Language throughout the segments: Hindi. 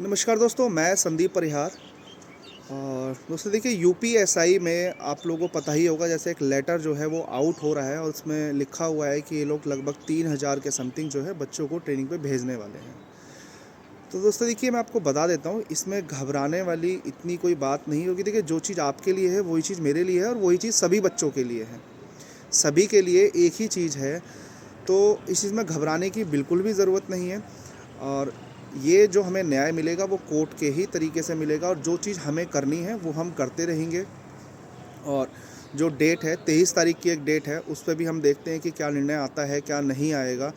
नमस्कार दोस्तों, मैं संदीप परिहार। और दोस्तों देखिए, यूपीएसआई में आप लोगों को पता ही होगा, जैसे एक लेटर जो है वो आउट हो रहा है और उसमें लिखा हुआ है कि ये लोग लगभग 3000 के समथिंग जो है बच्चों को ट्रेनिंग पे भेजने वाले हैं। तो दोस्तों देखिए, मैं आपको बता देता हूँ, इसमें घबराने वाली इतनी कोई बात नहीं होगी। देखिए, जो चीज़ आपके लिए है वही चीज़ मेरे लिए है और वही चीज़ सभी बच्चों के लिए है। सभी के लिए एक ही चीज़ है, तो इस चीज़ में घबराने की बिल्कुल भी ज़रूरत नहीं है। और ये जो हमें न्याय मिलेगा वो कोर्ट के ही तरीके से मिलेगा, और जो चीज़ हमें करनी है वो हम करते रहेंगे। और जो डेट है, 23 तारीख की एक डेट है, उस पे भी हम देखते हैं कि क्या निर्णय आता है, क्या नहीं आएगा।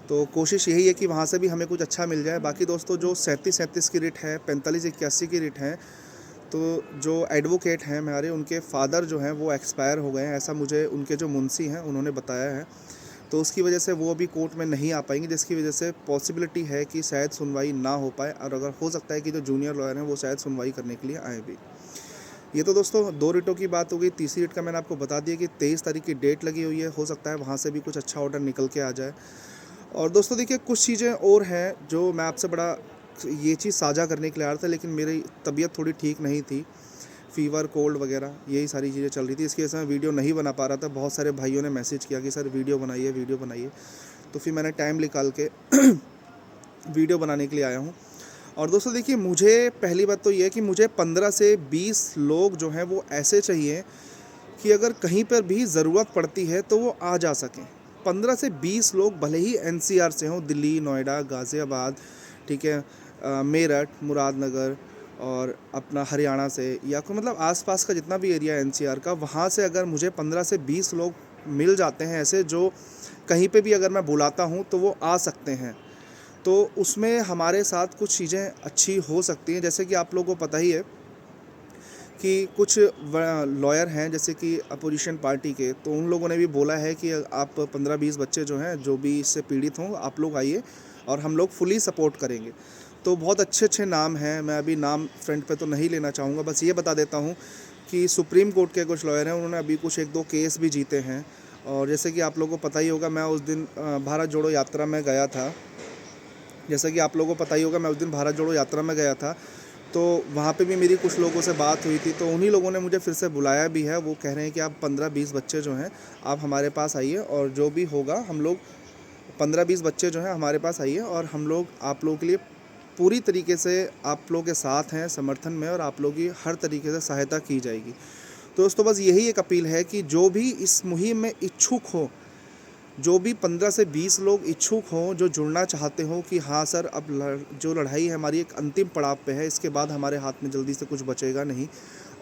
तो कोशिश यही है कि वहाँ से भी हमें कुछ अच्छा मिल जाए। बाकी दोस्तों, जो 37-37 की रिट है, 45-81 की रिट है, तो जो एडवोकेट हैं हमारे, उनके फादर जो हैं वो एक्सपायर हो गए हैं, ऐसा मुझे उनके जो मुंशी हैं उन्होंने बताया है। तो उसकी वजह से वो अभी कोर्ट में नहीं आ पाएंगे, जिसकी वजह से पॉसिबिलिटी है कि शायद सुनवाई ना हो पाए, और अगर हो सकता है कि जो जूनियर लॉयर हैं वो शायद सुनवाई करने के लिए आए भी। ये तो दोस्तों 2 रिटों की बात हो गई। तीसरी रिट का मैंने आपको बता दिया कि 23 तारीख की डेट लगी हुई है, हो सकता है वहाँ से भी कुछ अच्छा ऑर्डर निकल के आ जाए। और दोस्तों देखिए, कुछ चीज़ें और हैं जो मैं आपसे बड़ा ये चीज़ साझा करने के लिए आ रहा था, लेकिन मेरी तबीयत थोड़ी ठीक नहीं थी। फ़ीवर, कोल्ड वगैरह यही सारी चीज़ें चल रही थी, इसकी वजह से मैं वीडियो नहीं बना पा रहा था। बहुत सारे भाइयों ने मैसेज किया कि सर वीडियो बनाइए, वीडियो बनाइए। तो फिर मैंने टाइम निकाल के वीडियो बनाने के लिए आया हूँ। और दोस्तों देखिए, मुझे पहली बात तो ये है कि मुझे 15 से 20 लोग जो हैं वो ऐसे चाहिए कि अगर कहीं पर भी ज़रूरत पड़ती है तो वो आ जा सकें। 15 से 20 लोग, भले ही एनसीआर से हों, दिल्ली, नोएडा, गाज़ियाबाद, ठीक है, मेरठ, मुरादनगर, और अपना हरियाणा से, या कोई मतलब आसपास का जितना भी एरिया है एनसीआर का, वहाँ से अगर मुझे 15 से 20 लोग मिल जाते हैं ऐसे, जो कहीं पे भी अगर मैं बुलाता हूँ तो वो आ सकते हैं, तो उसमें हमारे साथ कुछ चीज़ें अच्छी हो सकती हैं। जैसे कि आप लोगों को पता ही है कि कुछ लॉयर हैं जैसे कि अपोजिशन पार्टी के, तो उन लोगों ने भी बोला है कि आप 15-20 बच्चे जो हैं, जो भी इससे पीड़ित हों, आप लोग आइए और हम लोग फुली सपोर्ट करेंगे। तो बहुत अच्छे-अच्छे नाम हैं, मैं अभी नाम फ्रंट पे तो नहीं लेना चाहूँगा, बस ये बता देता हूँ कि सुप्रीम कोर्ट के कुछ लॉयर हैं, उन्होंने अभी कुछ 1-2 केस भी जीते हैं। और जैसे कि आप लोगों को पता ही होगा, मैं उस दिन भारत जोड़ो यात्रा में गया था। जैसा कि आप लोगों को पता ही होगा, मैं उस दिन भारत जोड़ो यात्रा में गया था, तो वहाँ पे भी मेरी कुछ लोगों से बात हुई थी, तो उन्हीं लोगों ने मुझे फिर से बुलाया भी है। वो कह रहे हैं कि आप 15-20 बच्चे जो हैं, आप हमारे पास आइए, और जो भी होगा हम लोग 15-20 बच्चे जो हैं हमारे पास आइए, और हम लोग आप लोगों के लिए पूरी तरीके से आप लोगों के साथ हैं, समर्थन में, और आप लोगों की हर तरीके से सहायता की जाएगी। तो दोस्तों, बस यही एक अपील है कि जो भी इस मुहिम में इच्छुक हो, जो भी 15 से 20 लोग इच्छुक हों, जो जुड़ना चाहते हों कि हाँ सर, अब जो लड़ाई है हमारी एक अंतिम पड़ाव पे है, इसके बाद हमारे हाथ में जल्दी से कुछ बचेगा नहीं।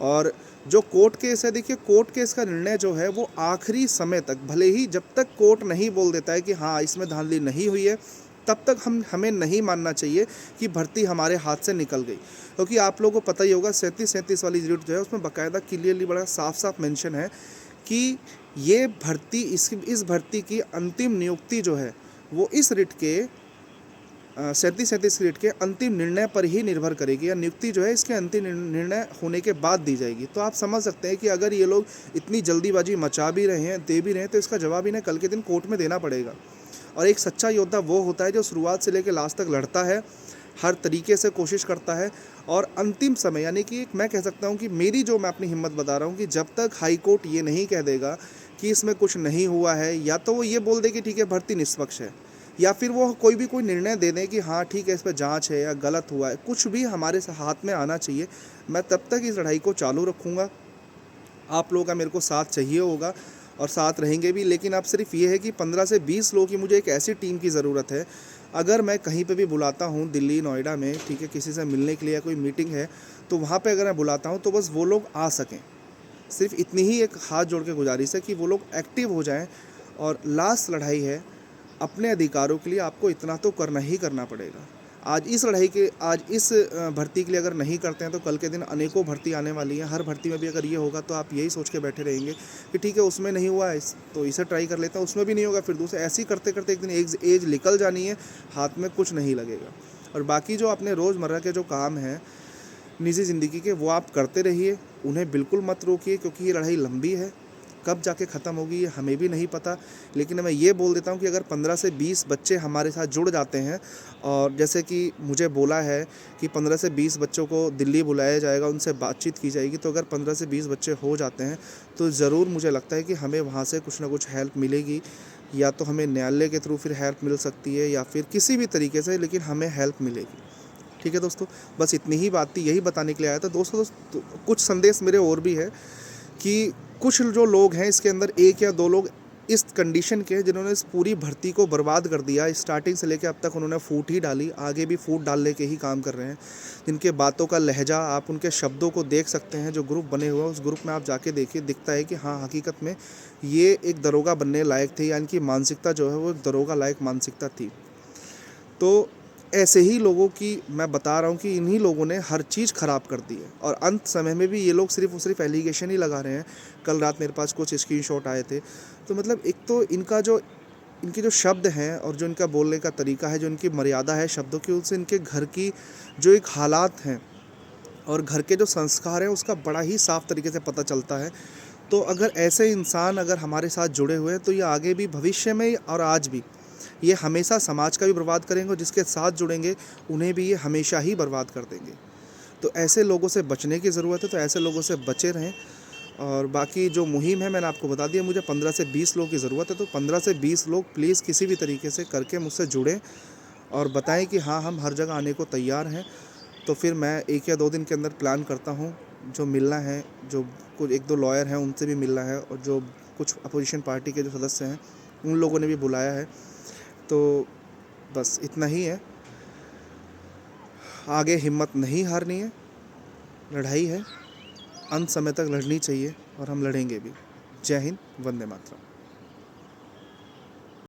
और जो कोर्ट केस है, देखिए कोर्ट केस का निर्णय जो है वो आखिरी समय तक, भले ही जब तक कोर्ट नहीं बोल देता है कि हाँ इसमें धांधली नहीं हुई है, तब तक हमें नहीं मानना चाहिए कि भर्ती हमारे हाथ से निकल गई। क्योंकि आप लोगों को पता ही होगा, 37-37 वाली रिट जो है उसमें बाकायदा क्लियरली बड़ा साफ साफ मेंशन है कि ये भर्ती, इस भर्ती की अंतिम नियुक्ति जो है वो इस रिट के 37-37 रिट के अंतिम निर्णय पर ही निर्भर करेगी, या नियुक्ति जो है इसके अंतिम निर्णय होने के बाद दी जाएगी। तो आप समझ सकते हैं कि अगर ये लोग इतनी जल्दीबाजी मचा भी रहे हैं, दे भी रहे हैं, तो इसका जवाब इन्हें कल के दिन कोर्ट में देना पड़ेगा। और एक सच्चा योद्धा वो होता है जो शुरुआत से लेकर लास्ट तक लड़ता है, हर तरीके से कोशिश करता है, और अंतिम समय, यानी कि मैं कह सकता हूँ कि मेरी जो मैं अपनी हिम्मत बता रहा हूँ कि जब तक हाई कोर्ट ये नहीं कह देगा कि इसमें कुछ नहीं हुआ है, या तो वो ये बोल दे कि ठीक है भर्ती निष्पक्ष है, या फिर वो कोई निर्णय दे दें कि हाँ ठीक है, इस पर जांच है या गलत हुआ है, कुछ भी हमारे हाथ में आना चाहिए, मैं तब तक इस लड़ाई को चालू रखूँगा। आप लोगों का मेरे को साथ चाहिए होगा और साथ रहेंगे भी, लेकिन अब सिर्फ ये है कि 15 से 20 लोगों की मुझे एक ऐसी टीम की ज़रूरत है। अगर मैं कहीं पे भी बुलाता हूँ दिल्ली, नोएडा में, ठीक है, किसी से मिलने के लिए या कोई मीटिंग है, तो वहाँ पे अगर मैं बुलाता हूँ तो बस वो लोग आ सकें। सिर्फ इतनी ही एक हाथ जोड़ के गुजारिश है कि वो लोग एक्टिव हो जाएं। और लास्ट लड़ाई है, अपने अधिकारों के लिए आपको इतना तो करना ही करना पड़ेगा। आज इस भर्ती के लिए अगर नहीं करते हैं तो कल के दिन अनेकों भर्ती आने वाली है। हर भर्ती में भी अगर ये होगा तो आप यही सोच के बैठे रहेंगे कि ठीक है उसमें नहीं हुआ है तो इसे ट्राई कर लेते हैं, उसमें भी नहीं होगा फिर दूसरे, ऐसे ही करते करते एक दिन एज निकल जानी है, हाथ में कुछ नहीं लगेगा। और बाकी जो अपने रोज़मर्रा के जो काम हैं निजी ज़िंदगी के, वो आप करते रहिए, उन्हें बिल्कुल मत रोकिए, क्योंकि ये लड़ाई लंबी है। कब जाके ख़त्म होगी ये हमें भी नहीं पता। लेकिन मैं ये बोल देता हूँ कि अगर 15 से 20 बच्चे हमारे साथ जुड़ जाते हैं, और जैसे कि मुझे बोला है कि 15 से 20 बच्चों को दिल्ली बुलाया जाएगा, उनसे बातचीत की जाएगी, तो अगर 15 से 20 बच्चे हो जाते हैं तो ज़रूर मुझे लगता है कि हमें वहाँ से कुछ ना कुछ हेल्प मिलेगी। या तो हमें न्यायालय के थ्रू फिर हेल्प मिल सकती है, या फिर किसी भी तरीके से, लेकिन हमें हेल्प मिलेगी। ठीक है दोस्तों, बस इतनी ही बात थी, यही बताने के लिए आया था दोस्तों। कुछ संदेश मेरे और भी है कि कुछ जो लोग हैं इसके अंदर, एक या दो लोग इस कंडीशन के हैं जिन्होंने इस पूरी भर्ती को बर्बाद कर दिया। स्टार्टिंग से लेकर अब तक उन्होंने फूट ही डाली, आगे भी फूट डालने के ही काम कर रहे हैं। जिनके बातों का लहजा, आप उनके शब्दों को देख सकते हैं। जो ग्रुप बने हुए हैं उस ग्रुप में आप जाके देखिए, दिखता है कि हाँ, हकीकत में ये एक दरोगा बनने लायक थे, या इनकी मानसिकता जो है वो एक दरोगा लायक मानसिकता थी। तो ऐसे ही लोगों की मैं बता रहा हूँ कि इन्हीं लोगों ने हर चीज़ ख़राब कर दी है, और अंत समय में भी ये लोग सिर्फ और सिर्फ एलिगेशन ही लगा रहे हैं। कल रात मेरे पास कुछ स्क्रीनशॉट आए थे, तो मतलब एक तो इनके जो शब्द हैं और जो इनका बोलने का तरीका है, जो इनकी मर्यादा है शब्दों की, उनसे इनके घर की जो एक हालात हैं और घर के जो संस्कार हैं उसका बड़ा ही साफ़ तरीके से पता चलता है। तो अगर ऐसे इंसान अगर हमारे साथ जुड़े हुए हैं, तो ये आगे भी, भविष्य में और आज भी, ये हमेशा समाज का भी बर्बाद करेंगे, और जिसके साथ जुड़ेंगे उन्हें भी ये हमेशा ही बर्बाद कर देंगे। तो ऐसे लोगों से बचने की ज़रूरत है, तो ऐसे लोगों से बचे रहें। और बाकी जो मुहिम है मैंने आपको बता दिया, मुझे 15 से 20 लोग की ज़रूरत है, तो 15 से 20 लोग प्लीज़ किसी भी तरीके से करके मुझसे जुड़ें और बताएं कि हाँ, हम हर जगह आने को तैयार हैं। तो फिर मैं 1 या 2 दिन के अंदर प्लान करता हूँ, जो मिलना है, जो कुछ 1-2 लॉयर हैं उनसे भी मिलना है, और जो कुछ अपोजिशन पार्टी के जो सदस्य हैं उन लोगों ने भी बुलाया है। तो बस इतना ही है, आगे हिम्मत नहीं हारनी है, लड़ाई है, अंत समय तक लड़नी चाहिए, और हम लड़ेंगे भी। जय हिंद, वंदे मातरम।